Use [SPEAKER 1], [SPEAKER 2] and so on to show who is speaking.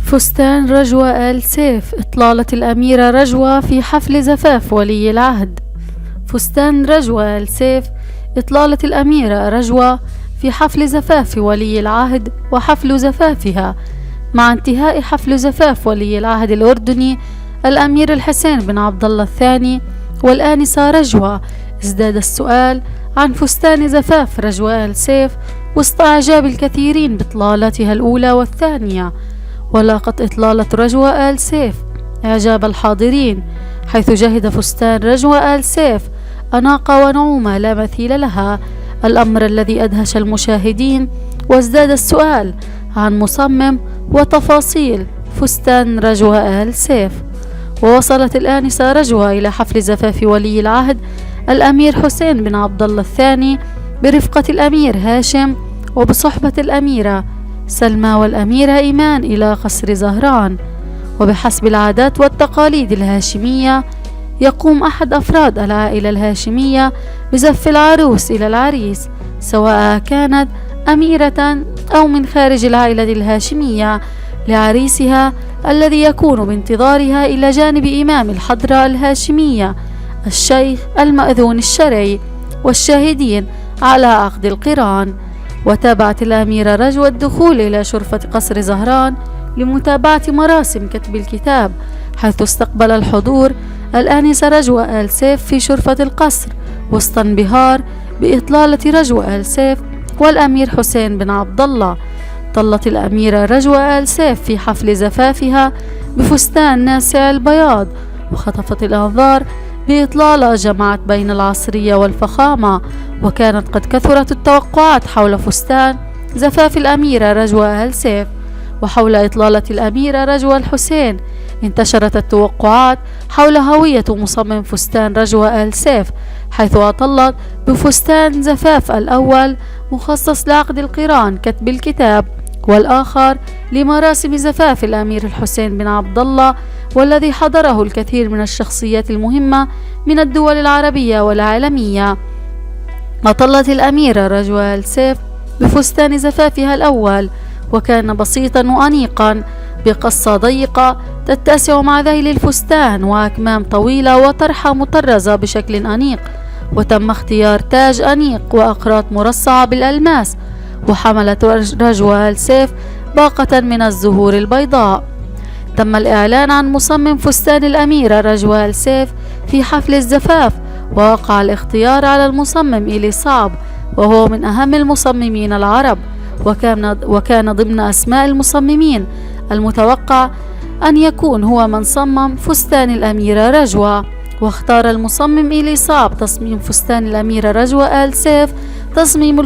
[SPEAKER 1] فستان رجوة آل سيف إطلالة الأميرة رجوة في حفل زفاف ولي العهد. فستان رجوة آل سيف إطلالة الأميرة رجوة في حفل زفاف ولي العهد وحفل زفافها. مع انتهاء حفل زفاف ولي العهد الأردني الأمير الحسين بن عبد الله الثاني والآنسة رجوة، ازداد السؤال عن فستان زفاف رجوة آل سيف وسط إعجاب الكثيرين بإطلالتها الأولى والثانية. ولاقت إطلالة رجوة آل سيف إعجاب الحاضرين، حيث جهد فستان رجوة آل سيف أناقة ونعومة لا مثيل لها، الأمر الذي أدهش المشاهدين. وازداد السؤال عن مصمم وتفاصيل فستان رجوة آل سيف. ووصلت الآنسة رجوة إلى حفل زفاف ولي العهد الأمير حسين بن عبد الله الثاني برفقة الأمير هاشم وبصحبة الأميرة سلمى والأميرة إيمان إلى قصر زهران. وبحسب العادات والتقاليد الهاشمية يقوم أحد أفراد العائلة الهاشمية بزف العروس إلى العريس، سواء كانت أميرة أو من خارج العائلة الهاشمية، لعريسها الذي يكون بانتظارها إلى جانب إمام الحضرة الهاشمية الشيخ المأذون الشرعي والشاهدين على عقد القران. وتابعت الأميرة رجوة الدخول إلى شرفة قصر زهران لمتابعة مراسم كتب الكتاب، حيث استقبل الحضور الآنسة رجوة آل سيف في شرفة القصر وسط انبهار بإطلالة رجوة آل سيف والأمير حسين بن عبد الله. طلت الأميرة رجوة آل سيف في حفل زفافها بفستان ناسع البياض، وخطفت الأنظار بإطلالة جمعت بين العصرية والفخامة. وكانت قد كثرت التوقعات حول فستان زفاف الأميرة رجوة آل سيف وحول إطلالة الأميرة رجوة الحسين. انتشرت التوقعات حول هوية مصمم فستان رجوة آل سيف، حيث أطلت بفستان زفاف الأول مخصص لعقد القران كتب الكتاب، والآخر لمراسم زفاف الأمير الحسين بن عبد الله، والذي حضره الكثير من الشخصيات المهمة من الدول العربية والعالمية. أطلت الأميرة رجوة آل سيف بفستان زفافها الأول، وكان بسيطا وأنيقا بقصة ضيقة تتسع مع ذيل الفستان وأكمام طويلة وطرحة مطرزة بشكل أنيق. وتم اختيار تاج أنيق وأقراط مرصعة بالألماس. وحملت رجوة آل سيف باقة من الزهور البيضاء. تم الإعلان عن مصمم فستان الأميرة رجوة آل سيف في حفل الزفاف، ووقع الاختيار على المصمم إلي صعب، وهو من أهم المصممين العرب، وكان ضمن أسماء المصممين المتوقع أن يكون هو من صمم فستان الأميرة رجوة. واختار المصمم إلي صعب تصميم فستان الأميرة رجوة آل سيف تصميم